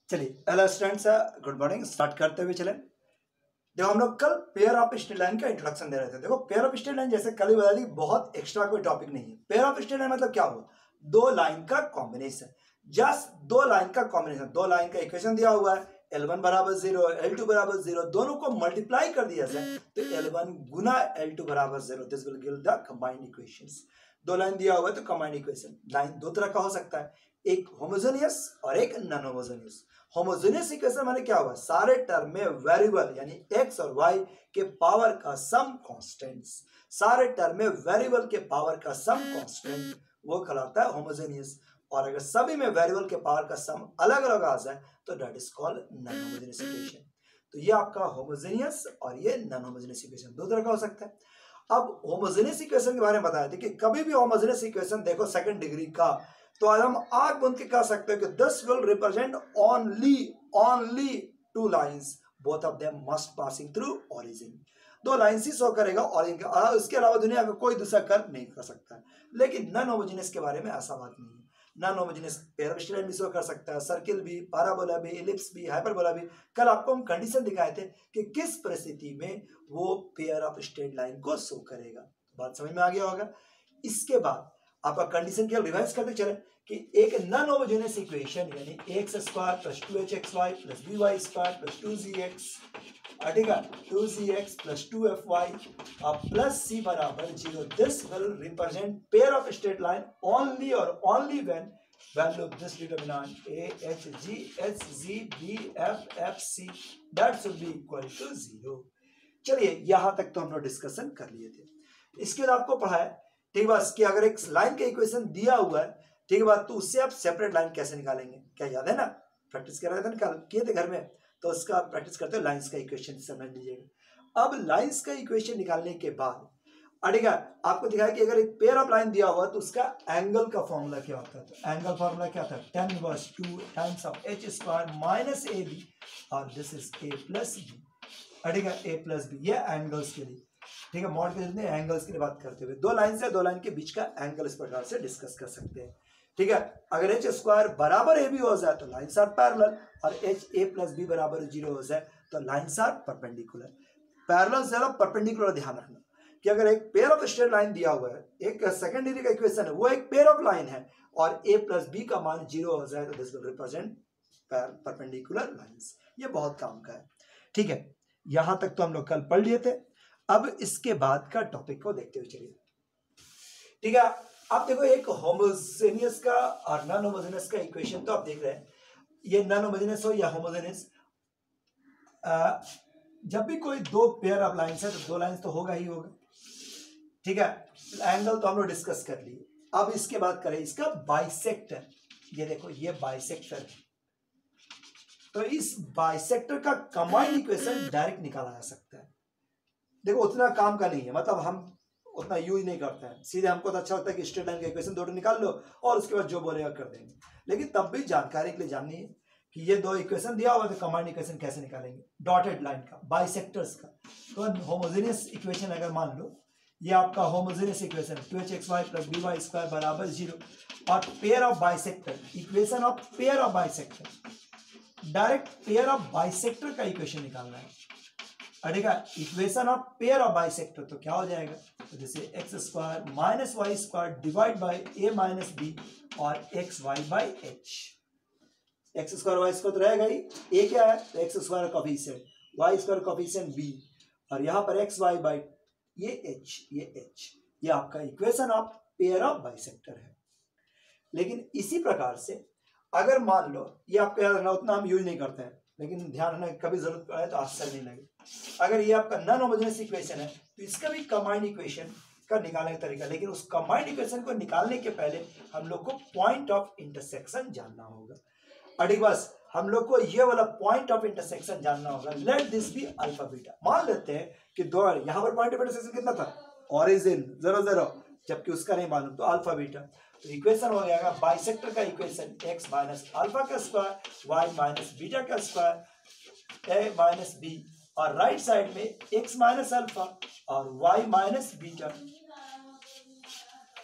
चलिए hello students, good morning. Start करते हुए चले। देखो हम लोग कल पेयर ऑफ स्ट्रेट लाइन का इंट्रोडक्शन दे रहे थे। देखो पेयर ऑफ स्ट्रेट लाइन जैसे कल ही बता दी, बहुत एक्स्ट्रा कोई टॉपिक नहीं है। पेयर ऑफ स्ट्रेट लाइन मतलब क्या हुआ? दो लाइन का कॉम्बिनेशन, जस्ट दो लाइन का कॉम्बिनेशन। दो लाइन का इक्वेशन दिया हुआ है, L1 बराबर 0, L2 बराबर 0, दोनों को मल्टीप्लाई कर दिया जाए तो L1 गुना L2 बराबर 0, this will give the combined equations. दो लाइन दिया हुआ है तो कंबाइंड इक्वेशन। लाइन दो तरह का हो सकता है, एक होमोजेनियस और एक नॉन होमोजेनियस। होमोजेनियस इक्वेशन माने क्या हुआ? सारे टर्म में वेरिएबल यानी x और y के पावर का सम कांस्टेंट्स, सारे टर्म में वेरिएबल के पावर का सम कांस्टेंट, वो कहलाता है होमोजेनियस। और अगर सभी में वेरिएबल के पावर का सम अलग अलग आ जाए तो that is called non homogeneous equation. तो ये आपका होमोजेनियस और ये नॉन होमोजेनियस इक्वेशन दो तरह का हो सकता है। अब होमोजेनियस इक्वेशन के बारे में बताया था कि कभी भी होमोजेनियस इक्वेशन देखो सेकंड डिग्री का, तो आज हम आग बंद के कह सकते हैं कि this will represent only two lines, both of them must passing through origin. दो लाइंस ही शो करेगा ओरिजिन का, इसके अलावा दुनिया का कोई दूसरा कर नहीं कर सकता। लेकिन नॉन होमोजेनियस के बारे में ऐसा बात नहीं है। Non homogeneous pair of straight line भी शो कर सकता है, सर्किल भी, पैराबोला भी, एलिप्स भी, हाइपरबोला भी। कल आपको हम कंडीशन दिखाए थे कि किस परिस्थिति में वो पेयर ऑफ स्ट्रेट लाइन को शो करेगा। बात समझ में आ गया होगा। इसके बाद आपका कंडीशन क्या रिवाइज करते चले कि एक नॉन होमोजेनियस इक्वेशन यानी x square plus 2hxy plus by square plus 2zx, ठीक है, 2zx plus 2fy plus c बराबर 0, this will represent pair of straight line only और only when value of this determinant a h g h g b f f c that should be equal to 0। चलिए यहां तक तो हम लोग discussion कर लिए थे। इसके बाद आपको पढ़ा है, ठीक बात, कि अगर एक लाइन का इक्वेशन दिया हुआ है, ठीक बात, तो उससे आप सेपरेट लाइन कैसे निकालेंगे? क्या याद है ना? प्रैक्टिस कर रहे थे, निकाल किए थे घर में, तो उसका प्रैक्टिस करते हो। लाइंस का इक्वेशन समझ लीजिएगा। अब लाइंस का इक्वेशन निकालने के बाद ठीक है, आपको दिखाया कि अगर एक पेयर ऑफ लाइन दिया हुआ तो उसका एंगल का फॉर्मूला क्या होता है? तो एंगल फॉर्मूला क्या था? tan inverse 2 times of h square minus ab, और this is a plus b, ठीक है, a प्लस b। ये एंगल्स के लिए, ठीक है, मॉड के जितने एंगल्स की बात करते हुए दो लाइन से दो लाइन के बीच का एंगल इस प्रकार से डिस्कस कर सकते हैं। ठीक है, अगर एच स्क्वायर बराबर ए बी हो जाए तो लाइन्स आर पैरेलल, और एच ए प्लस बी बराबर 0 हो जाए तो लाइन्स आर परपेंडिकुलर। पैरेलल से ज्यादा परपेंडिकुलर ध्यान रखना कि अगर एक पेयर ऑफ स्ट्रेट लाइन दिया हुआ है, एक सेकंड डिग्री का इक्वेशन है, वो एक पेयर ऑफ लाइन है और ए प्लस बी का मान 0 हो जाए तो this will represent perpendicular lines. ये बहुत काम का है। ठीक है, यहां तक तो हम लोग कल पढ़ लिए थे। अब इसके बाद का टॉपिक को देखते हुए चलिए। ठीक है, आप देखो एक होमोजेनियस का और नॉन होमोजेनियस का इक्वेशन तो आप देख रहे हैं। ये नॉन होमोजेनियस हो या होमोजेनियस, जब भी कोई दो पेयर ऑफ लाइंस है तो दो लाइंस तो होगा ही होगा। ठीक है, एंगल तो हम लोग डिस्कस कर लिए। अब इसके बाद करें इसका बाइसेक्टर। ये देखो ये बाइसेक्टर है, तो इस बाइसेक्टर का कंबाइंड इक्वेशन डायरेक्ट निकाला जा सकता है। देखो उतना काम का नहीं है, मतलब हम उतना यूज नहीं करते हैं, सीधे हमको तो अच्छा लगता है कि स्ट्रेट लाइन का इक्वेशन दो निकाल लो और उसके बाद जो बोलेगा कर देंगे। लेकिन तब भी जानकारी के लिए जाननी है कि ये दो इक्वेशन दिया हुआ तो कंबाइंड इक्वेशन कैसे निकालेंगे डॉटेड लाइन का, बाइसेक्टर्स का। तो होमोजेनियस इक्वेशन अगर मान लो ये आपका homogeneous equation 2hxy plus by square बराबर 0, और pair of bisector, equation of pair of bisector, direct pair of bisector का इक्वेशन निकालना है। ठीक है, equation of pair of bisector तो क्या हो जाएगा? तो जैसे x square minus y square divide by a minus b और x y by h. X square y square तो रहेगा ही, ए क्या है? तो x square coefficient, y square coefficient b, और यहाँ पर एक्स वाई बाई ये एच, ये आपका equation of pair of bisector है। लेकिन इसी प्रकार से अगर मान लो, ये आपको याद रखना, उतना हम यूज नहीं करते हैं, लेकिन ध्यान रखना कभी जरूरत पड़े तो आश्चर्य नहीं लगे। अगर ये आपका नॉन होमोजेनियस इक्वेशन है तो इसका भी कंबाइंड इक्वेशन का निकालने का तरीका, लेकिन उस कंबाइंड इक्वेशन को निकालने के पहले हम लोग को पॉइंट ऑफ इंटरसेक्शन जानना होगा। ठीक, बस हम लोग को ये वाला पॉइंट ऑफ इंटरसेक्शन जानना होगा। Let this be alpha beta. मान लेते हैं कि दो, यहाँ पर पॉइंट ऑफ इंटरसेक्शन कितना था? ओरिजिन 0 0, जबकि उसका नहीं मालूम तो अल्फा बीटा। तो इक्वेशन हो जाएगा बाइसेक्टर का इक्वेशन x माइनस अल्फा का स्क्वायर y माइनस बीटा का स्क्वायर a माइनस बी, और राइट साइड में x माइनस अल्फा और y माइनस बीटा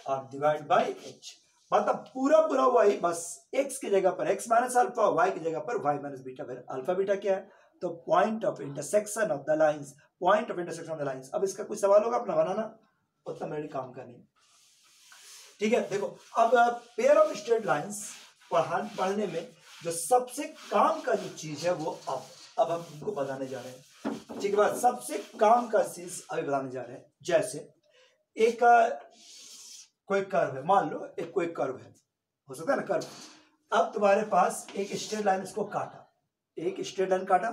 और डिवाइड बाई h। मतलब पूरा पूरा वही, बस x की जगह पर x माइनस अल्फा, y की जगह पर y माइनस बीटा। फिर अल्फा बीटा क्या है? तो point of intersection of the lines, point of intersection of the lines. अब इसका कुछ सवाल होगा अपना बनाना, उतना मेरे काम करनी। ठीक है, देखो अब पेयर ऑफ स्ट्रेट लाइंस पढ़ने में जो सबसे काम का जो चीज है वो अब हम इनको बताने जा रहे हैं। ठीक है, सबसे काम का चीज अभी बताने जा रहे हैं। जैसे एक कोई कर्व है, मान लो एक कोई कर्व है, हो सकता है ना कर्व। अब तुम्हारे पास एक स्ट्रेट लाइन इसको काटा, एक स्ट्रेट लाइन काटा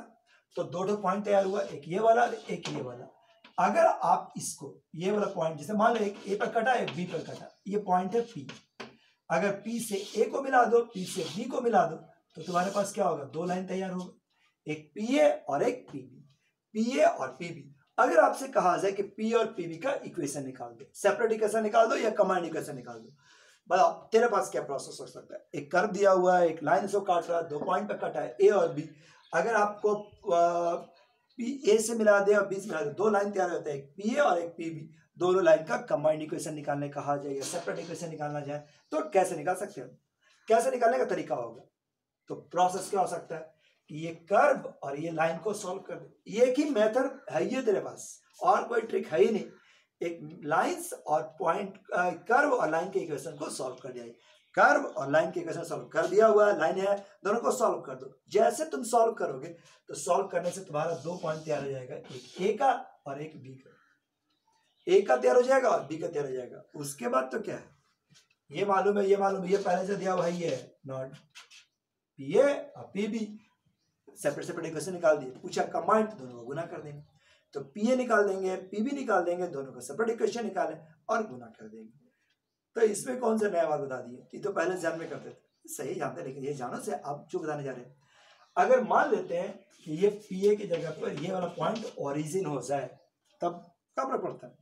तो दो पॉइंट तैयार हुआ, एक ये वाला एक ये वाला। अगर आप इसको ये वाला पॉइंट, जैसे मान लो एक ए पर कटा एक बी पर कटा, ये पॉइंट है पी, अगर पी से ए को मिला दो, पी से बी को मिला दो, तो तुम्हारे पास क्या होगा? दो लाइन तैयार होगा, एक पी ए और एक पीबी, पी ए और पीबी। अगर आपसे कहा जाए कि पी और पीबी का इक्वेशन निकाल दो, सेपरेट इक्वेशन निकाल दो या कंबाइंड इक्वेशन निकाल दो, बताओ तेरे पास क्या प्रोसेस हो सकता है? एक कर्व दिया हुआ है, एक लाइन से काट रहा है, दो पॉइंट पे कटा है ए और बी। अगर आपको पी ए से मिला दे और बी से मिला दे, दो लाइन तैयार होता है, एक पी ए और एक पीबी। दोनों लाइन का कंबाइंड इक्वेशन निकालने कहा जाए या सेपरेट इक्वेशन निकालना जाए तो कैसे निकाल सकते हैं? कैसे निकालने का तरीका होगा? तो प्रोसेस क्या हो सकता है कि ये कर्व और ये लाइन को सॉल्व कर दे। ये एक ही मेथड है ये तेरे पास, और कोई ट्रिक है ही नहीं। एक लाइंस और पॉइंट, कर्व और लाइन के इक्वेशन को सॉल्व कर दिया। कर्व और लाइन के इक्वेशन सॉल्व कर दिया हुआ है, लाइन है, दोनों को सॉल्व कर दो। जैसे तुम सॉल्व करोगे तो सॉल्व करने से तुम्हारा दो पॉइंट तैयार हो जाएगा, एक ए का और एक बी का। ए का तैयार हो जाएगा और बी का तैयार हो जाएगा। उसके बाद तो क्या है, ये मालूम है, ये मालूम है, ये पहले से दिया हुआ है, ये है नॉट पी ए और P B, separate separate equation निकाल दिए। पूछा कंबाइंड, दोनों को गुना कर देंगे, तो पी ए निकाल देंगे, पी बी निकाल देंगे, दोनों को सेपरेट इक्वेशन निकालें और गुना कर देंगे। तो इसमें कौन सा नया बात बता दिए? ये तो पहले ध्यान में करते थे, सही जानते, लेकिन ये जानो से आप जो बताने जा रहे हैं। अगर मान लेते हैं कि ये पी ए की जगह पर ये वाला पॉइंट ओरिजिन हो जाए, तब क्या फर्क पड़ता है?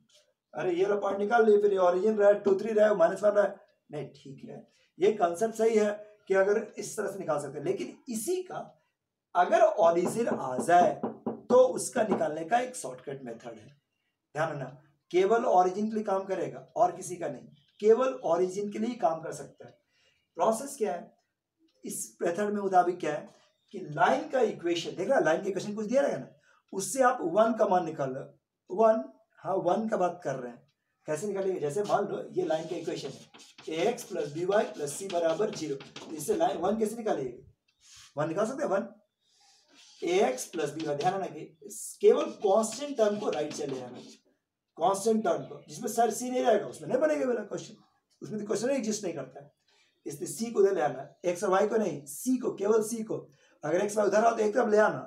अरे ये वाला पॉइंट निकाल लिए, फिर ओरिजिन रहा है 2 3 रहा है -1 रहा है, नहीं ठीक है, ये कंसेप्ट सही है कि अगर इस तरह से निकाल सकते हैं। लेकिन इसी का अगर ओरिजिन आ जाए तो उसका निकालने का एक शॉर्टकट मेथड है। ध्यान रखना, केवल ओरिजिन के लिए काम करेगा और किसी का नहीं, केवल ओरिजिन के लिए ही काम कर सकता है। प्रोसेस क्या है इस मेथड में मुताबिक? क्या है कि लाइन का इक्वेशन, देख रहा लाइन का इक्वेशन कुछ दिया रहेगा ना, उससे आप 1 का मान निकाल लो। 1, हाँ 1 का बात कर रहे हैं, कैसे निकालेंगे? जैसे मान लो ये लाइन का इक्वेशन है, ax + by + c = 0, इससे लाइन 1 कैसे निकालेंगे? 1 निकाल सकते हैं, 1 ax + by। ध्यान रखना कि केवल कांस्टेंट टर्म को राइट से ले आना, कांस्टेंट टर्म को, जिसमें सर सी नहीं रहेगा उसमें नहीं बनेगा वाला क्वेश्चन, उसमें तो क्वेश्चन एग्जिस्ट नहीं करता है। इसलिए सी को ले आना, एक्स और वाई को नहीं, सी को, केवल सी को। अगर एक्स वाई उधर आओ तो एक तरफ ले आना,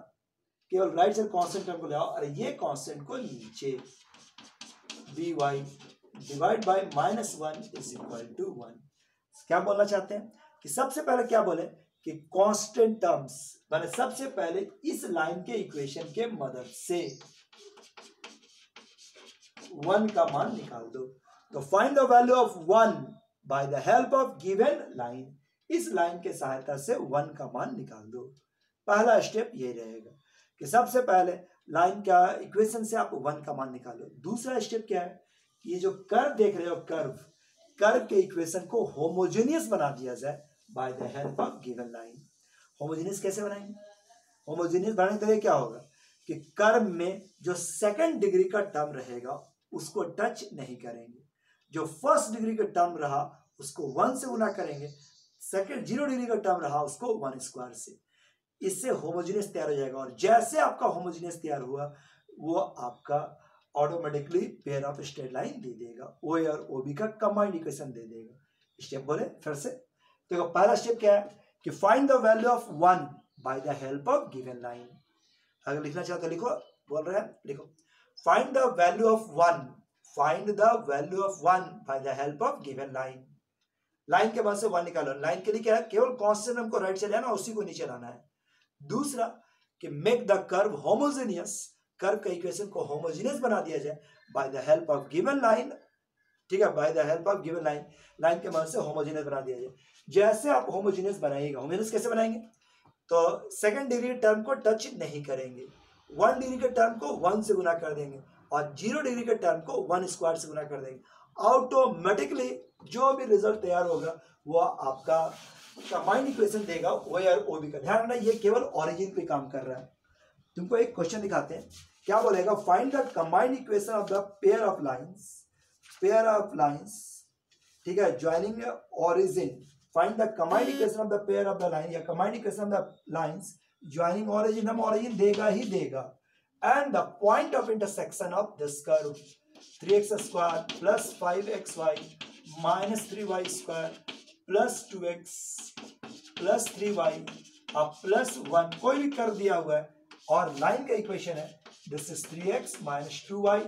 केवल राइट से कांस्टेंट टर्म को ले आओ, और ये कांस्टेंट को नीचे by डिवाइड बाय -1 = 1। क्या बोलना चाहते हैं कि सबसे पहले क्या बोले कि कांस्टेंट टर्म्स, मैंने सबसे पहले इस लाइन के इक्वेशन के मदद से 1 का मान निकाल दो। तो find the value of 1 by the help of given line, इस लाइन के सहायता से 1 का मान निकाल दो। पहला स्टेप ये रहेगा कि सबसे पहले लाइन का इक्वेशन से आप 1 का मान निकालो। दूसरा स्टेप क्या है, ये जो कर्व देख रहे हो, कर्व के इक्वेशन को होमोजेनियस बना दिया जाए by the help of given line. Homogeneous कैसे बनाएंगे? होमोजेनियस बनाने के लिए क्या होगा कि कर्व में जो सेकंड डिग्री का टर्म रहेगा उसको टच नहीं करेंगे, जो फर्स्ट डिग्री का टर्म रहा उसको 1 से गुना करेंगे, सेकंड 0 डिग्री का टर्म रहा उसको 1² से। इससे होमोजेनियस तैयार हो जाएगा, और जैसे आपका होमोजेनियस तैयार हुआ वो आपका automatically pair of straight line दे देगा, ओ ए और ओ बी का कंबाइंड इक्वेशन दे देगा। स्टेप बोले फिर से, देखो पहला स्टेप क्या है कि find the value of 1 by the help of given line. अगर लिखना चाहो तो लिखो, बोल रहे हैं लिखो, find the value of 1, find the value of 1 by the help of given line. Line के बाद से 1 निकालो। लाइन के लिए क्या है, केवल कांस्टेंट हमको राइट से लाना, उसी को नीचे लाना है। दूसरा कि make the curve homogeneous, curve का इक्वेशन को होमोजेनियस बना दिया जाए by the help of given line. ठीक है, by the help of given line, line के मदद से होमोजेनियस बना दिया जाए। जैसे आप होमोजेनियस बनाइएगा, होमोजेनियस कैसे बनाएंगे, तो सेकंड डिग्री टर्म को टच नहीं करेंगे, 1 डिग्री के टर्म को 1 से गुना कर देंगे, और 0 डिग्री के टर्म को 1² से गुना कर देंगे, ऑटोमेटिकली जो भी रिजल्ट तैयार होगा वो आपका कंबाइंड इक्वेशन देगा ओ और ओ बी का। ध्यान रखना ये केवल ओरिजिन पे काम कर रहा है। तुमको एक क्वेश्चन दिखाते हैं, क्या बोलेगा, find the combined equation of the pair of lines, ठीक है, joining origin, find the combined equation of the pair of the line या combined equation of the lines joining origin, हम ओरिजिन देगा ही देगा, and the point of intersection of this curve 3x² plus 5xy minus 3y square plus 2x plus 3y plus 1 कोई भी curve दिया हुआ है और लाइन का इक्वेशन है this is 3x minus 2y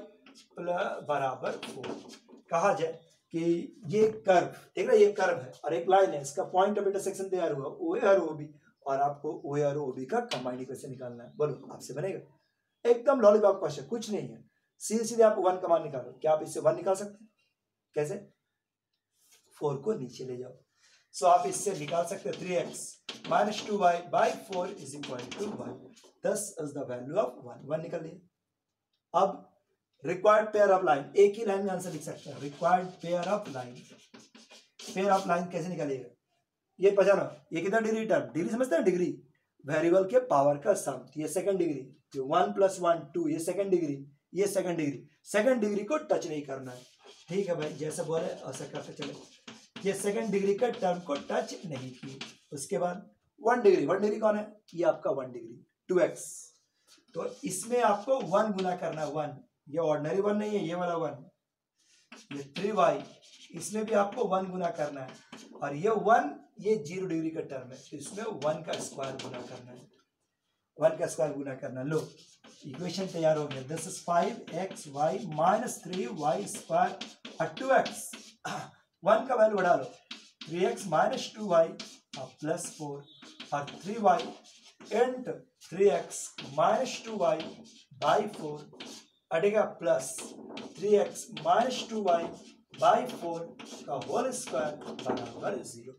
बराबर 4। कहा जाए कि ये कर्व, देख रहे, ये कर्व है और एक लाइन है, इसका पॉइंट ऑफ इंटरसेक्शन तैयार हुआ ओ और ओ बी, और आपको ओ और ओ बी का कंबाइंड इक्वेशन निकालना है। बोलो आपसे बनेगा? एकदम लॉलीपॉप क्वेश्चन, कुछ नहीं है, सीधे सीधे आप 1 का मान निकालो। क्या आप इससे 1 निकाल सकते हैं? कैसे? 4 को नीचे ले जाओ, सो आप इससे निकाल सकते हैं 3x minus 2y by 4 is equal to 1। This is the value of 1 निकल लिया। अब रिक्वायर्ड पेयर ऑफ लाइन, एक ही लाइन में आंसर लिख सकते हैं, रिक्वायर्ड पेयर ऑफ लाइन कैसे निकालिएगा? ये पहचानो, ये कितना डिग्री टर्म, डिग्री समझते हैं, डिग्री वेरिएबल के पावर का सम, ये सेकंड डिग्री, ये 1 + 1 2, ये सेकंड डिग्री, ये सेकंड डिग्री को टच नहीं करना है, ठीक है भाई, जैसे बोले ऐसा करते चले। ये सेकंड डिग्री का टर्म को टच नहीं किए। उसके बाद 1 डिग्री कौन है? ये आपका 1 डिग्री 2x, तो इसमें आपको 1 गुना करना है, 1, ये ऑर्डिनरी 1 नहीं है, ये वाला 1, ये 3y, इसमें भी आपको 1 गुना करना है, और ये 1 ये 0 डिग्री का टर्म है, तो इसमें 1 का स्क्वायर गुना करना है, 1 का स्क्वायर गुना करना। लो इक्वेशन तैयार हो गया, this is 5xy minus 3y square और 2x, 1 का वैल्यू बढ़ा लो, 3x माइनस 2y प्लस 4 और 3y इंट 3x माइनस 2y बाई 4 अटेगा plus 3x minus 2y by 4 का होल स्क्वायर बराबर 0।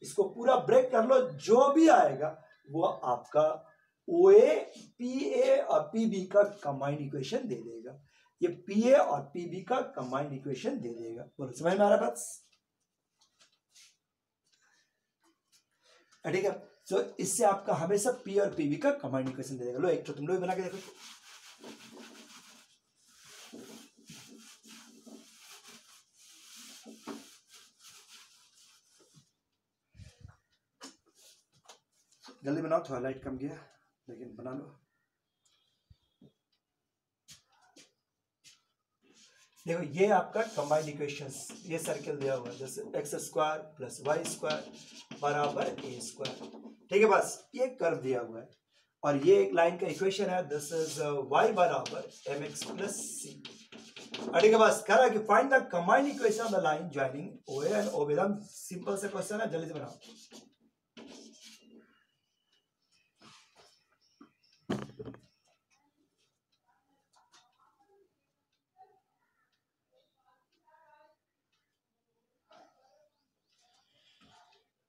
इसको पूरा ब्रेक कर लो, जो भी आएगा वो आपका OA, PA और PB का कंबाइंड इक्वेशन दे देगा। ये PA और PB का कंबाइंड इक्वेशन दे देगा। बोलो समझ में आ रहा है बात? ठीक है, तो इससे आपका हमेशा P और PB का कंबाइंड इक्वेशन दे देगा। लो एक तो तुम लोग बना के देखो, जल्दी बनाओ, थोड़ा लाइट कम गया लेकिन बना लो। देखो ये आपका कंबाइंड इक्वेशंस, ये सर्कल दिया हुआ है जैसे x² प्लस वाई स्क्वायर बराबर a स्क्वायर, ठीक है, बस ये कर्व दिया हुआ है और ये एक लाइन का इक्वेशन है, दिस इज y बराबर mx प्लस c। ठीक है, बस करा कि find the combined equation of the line joining OA and OB। एकदम सिंपल से क्वेश्चन है, जल्दी से बनाओ।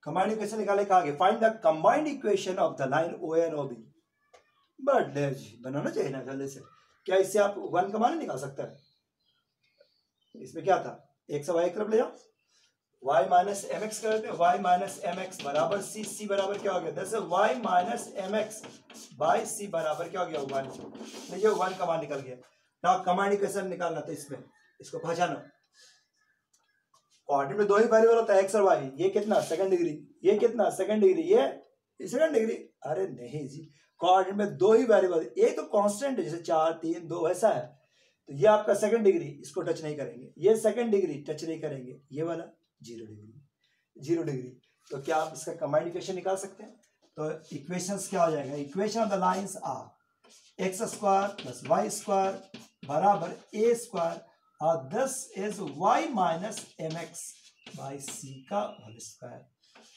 कंबाइंड इक्वेशन निकाले, कहा गया find the combined equation of the line OA and OB। बड़ा डेर जी बनाना चाहिए ना जल्दी से। क्या इससे आप 1 का मान निकाल सकते हैं? इसमें क्या था, x से y एक तरफ ले जाओ, y माइनस mx कर देते हैं, y माइनस mx बराबर c, c बराबर क्या हो गया, जैसे y minus mx by c बराबर क्या हो गया 1। देखिए 1 का मान निकल गया। ना कंबाइंड इक्वेशन निकालना था इसमें, इसको पहचानो। कोऑर्डिनेट में 2 ही वेरिएबल होता है x और y, ये कितना सेकंड डिग्री, ये कितना सेकंड डिग्री, ये सेकंड डिग्री। अरे नहीं जी, कोऑर्डिनेट में 2 ही वेरिएबल, एक तो कांस्टेंट है जैसे 4 3 2 ऐसा है, तो ये आपका सेकंड डिग्री, इसको टच नहीं करेंगे, ये सेकंड डिग्री टच नहीं करेंगे, ये वाला 0 डिग्री। तो क्या आप इसका कंबाइंड इक्वेशन निकाल सकते हैं? तो इक्वेशंस क्या हो जाएगा, equation of the lines are x² plus y square बराबर a स्क्वायर और this is y minus mx by c का होल स्क्वायर।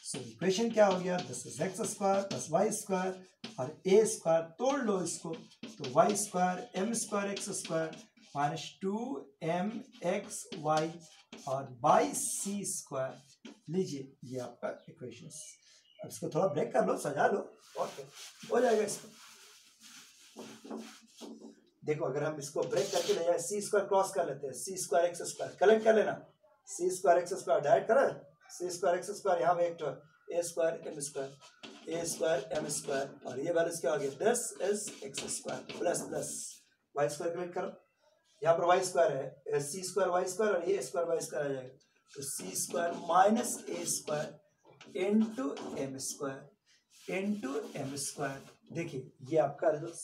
सो इक्वेशन क्या हो गया, this is x² plus y square और a स्क्वायर, तोड़ लो इसको, तो y square m square x square minus 2mxy और बाई c स्क्वायर। लीजिए ये आपका इक्वेशन। अब इसको थोड़ा ब्रेक कर लो, सजा लो और हो जाएगा इसको। देखो अगर हम इसको ब्रेक करके ले जाए, सी स्क्वायर क्रॉस कर लेते हैं, सी स्क्वायर एक्स स्क्वायर कलेक्ट कर लेना, सी स्क्वायर एक्स स्क्वायर डायरेक्ट करे, सी स्क्वायर एक्स स्क्वायर यहाँ पे एक ए स्क्वायर एम स्क्वायर और ये वैल्यूज क्या आ गया, this is x square plus plus y square collect करो, यहाँ पर वाई स्क्वायर है, सी स्क्वायर वाई स्क्वायर और ये स्क्वायर वाई स्क्वायर आ जाएगा, तो सी square minus a square into M square. देखिए ये आपका रिजल्ट,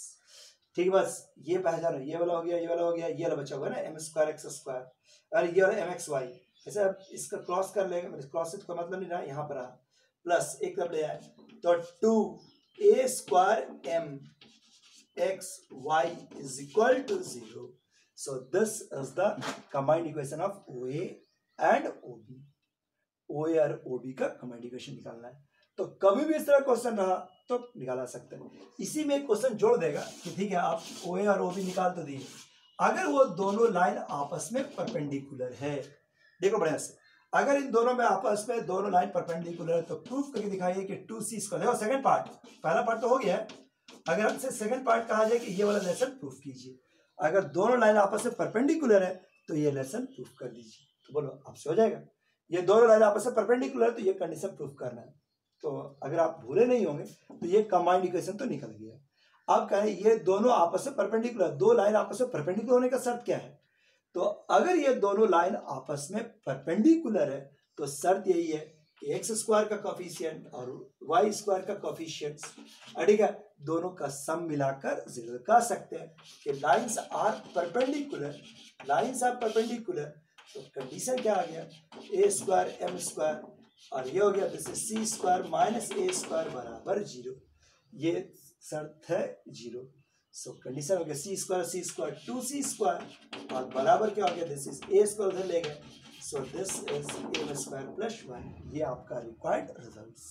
ठीक है, बस ये पहचानो, ये वाला हो गया, ये वाला हो गया, ये वाला बचा हुआ है ना एम स्क्वायर एक्स स्क्वायर और ये वाला एम एक्स वाई, ऐसे अब इसका क्रॉस कर लेंगे, क्रॉस का मतलब नहीं रहा, यहाँ पर रहा प्लस एक तरफ ले आए तो 2 a square m x y is equal to 0। So this is the combined equation of O A and O B. O A और ओ बी का कंबाइंड इक्वेशन निकालना है, तो कभी भी इस तरह क्वेश्चन रहा तो निकाला सकते हैं। इसी में एक क्वेश्चन जोड़ देगा कि ठीक है आप ओ ए और ओ बी निकाल तो दिए, अगर वो दोनों लाइन आपस में परपेंडिकुलर है, देखो बढ़िया से, अगर इन दोनों में आपस में दोनों लाइन परपेंडिकुलर है तो प्रूफ करके दिखाइए कि 2c स्क्वायर, देखो सेकंड पार्ट, पहला पार्ट तो हो गया है, अगर हमसे सेकंड पार्ट कहा जाए कि ये वाला लेसन प्रूफ कीजिए, अगर दोनों लाइन आपस में परपेंडिकुलर है तो ये लेसन प्रूफ कर दीजिए, तो बोलो आपसे हो जाएगा। ये दोनों लाइन आपस में परपेंडिकुलर है तो ये कंडीशन प्रूफ करना है, तो अगर आप भूले नहीं होंगे तो ये कंबाइंड इक्वेशन तो निकल गया। अब कहें ये दोनों आपस में परपेंडिकुलर, दो लाइन आपस में परपेंडिकुलर होने का शर्त क्या है, तो अगर ये दोनों लाइन आपस में परपेंडिकुलर है तो शर्त यही है कि एक्स स्क्वायर का कोफिशिएंट और वाई स्क्वायर का कोफिशिएंट, ठीक है, दोनों का सम मिलाकर 0 कह सकते हैं कि लाइंस आर परपेंडिकुलर, तो कंडीशन क्या आ गया, ए स्क्वायर एम स्क्वायर और ये हो गया this is c square minus a square बराबर 0, ये शर्त है 0। सो कंडीशन हो गया सी स्क्वायर 2c स्क्वायर और बराबर क्या हो गया, दिस इज ए स्क्वायर उधर ले गए, so this is m square plus 1। ये आपका रिक्वायर्ड रिजल्ट्स।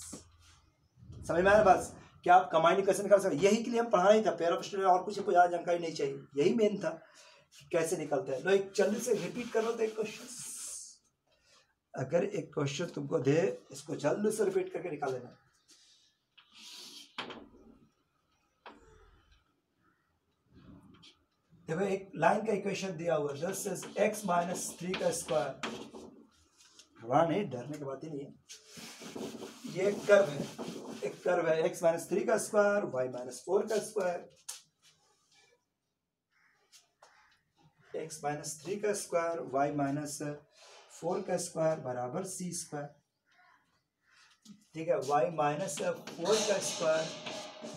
समझ में आया बस, क्या आप कंबाइंड इक्वेशन कर सकते, यही के लिए हम पढ़ा नहीं था पेयर ऑफ स्टेलर, और कुछ ज़्यादा जानकारी नहीं चाहिए, यही मेन था कैसे निकलता है। लो एक जल्दी से रिपीट कर लो तो एक क्वेश्चन, अगर एक क्वेश्चन तुमको दे इसको जल्दी से रिपीट करके निकाल लेना। देखो एक लाइन का इक्वेशन दिया हुआ है, दिस इज x माइनस 3 का स्क्वायर, घबरा नहीं, डरने की बात ही नहीं है, ये एक कर्व है x माइनस 3 का स्क्वायर y माइनस 4 का स्क्वायर, x माइनस 3 का स्क्वायर y माइनस 4 का स्क्वायर बराबर c स्क्वायर, ठीक है, y माइनस 4 का स्क्वायर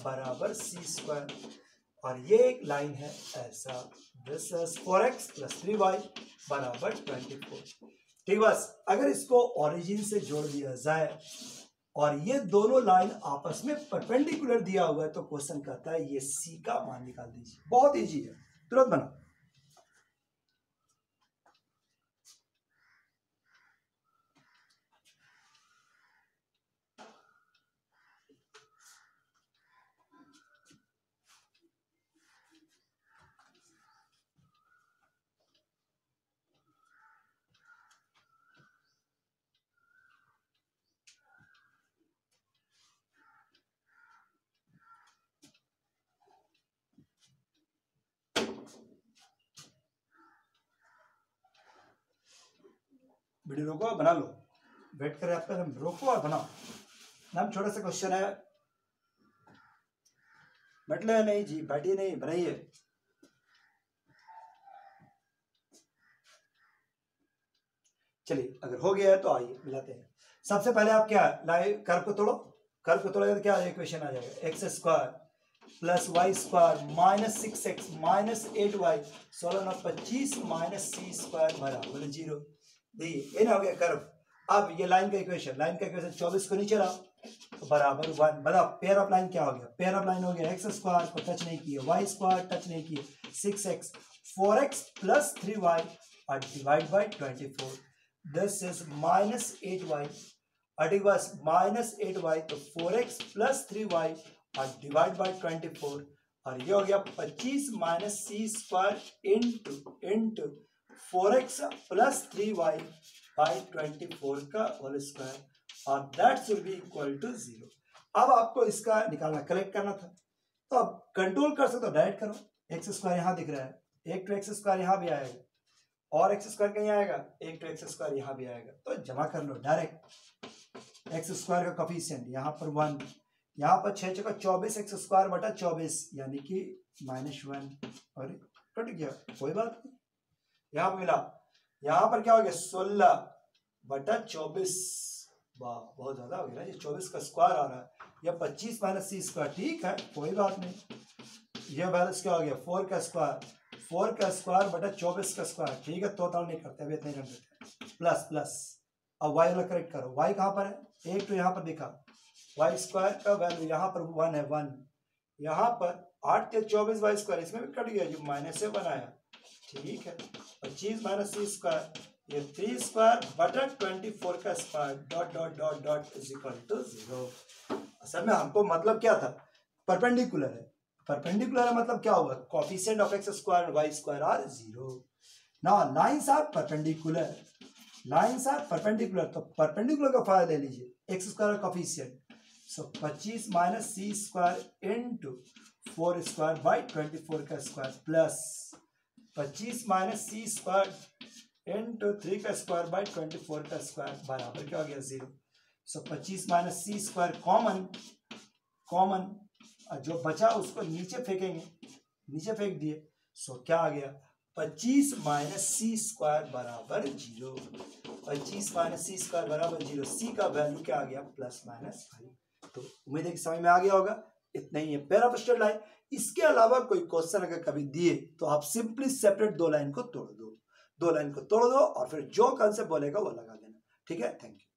बराबर c स्क्वायर, और ये एक लाइन है ऐसा, this is 4x plus 3y बराबर 24। ठीक, बस अगर इसको ओरिजिन से जोड़ दिया जाए और ये दोनों लाइन आपस में परपेंडिकुलर दिया हुआ है तो क्वेश्चन कहता है ये c का मान निकाल दीजिए। बहुत इजी है, तुरंत बना। वीडियो रोको और बना लो, वेट करें आपका, हम रोको और बनाओ। नाम छोटा सा क्वेश्चन है, बैठले नहीं जी, बैठिए नहीं, बनाइए। चलिए अगर हो गया है तो आइए मिलाते हैं। सबसे पहले आप क्या लाइव कर्व को तोड़ो, कर्व को तोड़ेगा तो क्या इक्वेशन आ जाएगा, x square plus y square minus 6x minus 8y 16 minus c square बराबर 0। देखिए ये ना हो गया कर्व। अब ये लाइन का इक्वेशन 24 को नीचे लाओ तो बराबर 1। बताओ पेयर ऑफ लाइन क्या हो गया, पेयर ऑफ लाइन हो गया एक्स स्क्वायर को टच नहीं किए, वाई स्क्वायर टच नहीं किए, 6x 4x प्लस 3y और divide by 24, this is minus 8y, बस माइनस 8y तो 4x प्लस 3y और डिवाइड बाई 24, और ये हो गया 25 minus c square into 4x plus 3y by 24 का होल स्क्वायर, और that will be equal to 0। अब आपको इसका निकालना, कलेक्ट करना था, तो अब कंट्रोल कर सकते हो, डायरेक्ट करो, एक्स स्क्वायर यहाँ दिख रहा है, एक टू एक्स स्क्वायर यहाँ भी आएगा, और एक्स स्क्वायर कहीं आएगा, एक टू एक्स स्क्वायर यहाँ भी आएगा, तो जमा कर लो डायरेक्ट। एक्स स्क्वायर का कोफिशिएंट यहाँ पर 1, यहाँ पर 6 चौका 24 एक्स स्क्वायर बटा 24 यानी कि -1, और कट गया, कोई बात नहीं। यहाँ पर मिला, यहाँ पर क्या हो गया 16 बटा 24, वाह बहुत ज्यादा हो गया ना, ये 24 का स्क्वायर आ रहा है, या 25 माइनस सी स्क्वायर, ठीक है कोई बात नहीं। ये बैलेंस क्या हो गया 4 का स्क्वायर बटा 24 का स्क्वायर, ठीक है, तोड़ नहीं करते अभी, इतना ही रख देते, प्लस प्लस। अब वाई वाला करेक्ट करो, वाई कहाँ पर है, एक तो यहाँ पर दिखा, वाई स्क्वायर का वैल्यू यहाँ पर 1 है, 1 यहाँ पर 8 के 24 वाई स्क्वायर, इसमें भी कट गया, जो माइनस से बनाया, ठीक है। 25 माइनस सी स्क्वायर, ये 3 स्क्वायर बटा 24 का square, dot dot dot dot is equal to 0। असल में हमको मतलब क्या था, परपेंडिकुलर है, परपेंडिकुलर है मतलब क्या हुआ, coefficient of x square and y square are 0। Now lines are perpendicular, lines are perpendicular, तो परपेंडिकुलर का फायदा ले लीजिए, x square coefficient, so 25 minus c square into 4 square by 24 का square, plus 25 minus c square into 3 का square by 24 का square बराबर क्या हो गया 0। सो 25 माइनस सी स्क्वायर कॉमन, जो बचा उसको नीचे फेंकेंगे, नीचे फेंक दिए, सो क्या आ गया 25 माइनस सी स्क्वायर बराबर 0, 25 माइनस सी स्क्वायर बराबर 0, सी का वैल्यू क्या आ गया +5। तो उम्मीद है कि समझ में आ गया होगा, इतना ही है पेयर ऑफ स्ट्रेट लाइन। इसके अलावा कोई क्वेश्चन अगर कभी दिए तो आप सिंपली सेपरेट 2 लाइन को तोड़ दो, 2 लाइन को तोड़ दो और फिर जो कंसेप्ट बोलेगा वो लगा देना, ठीक है। Thank you.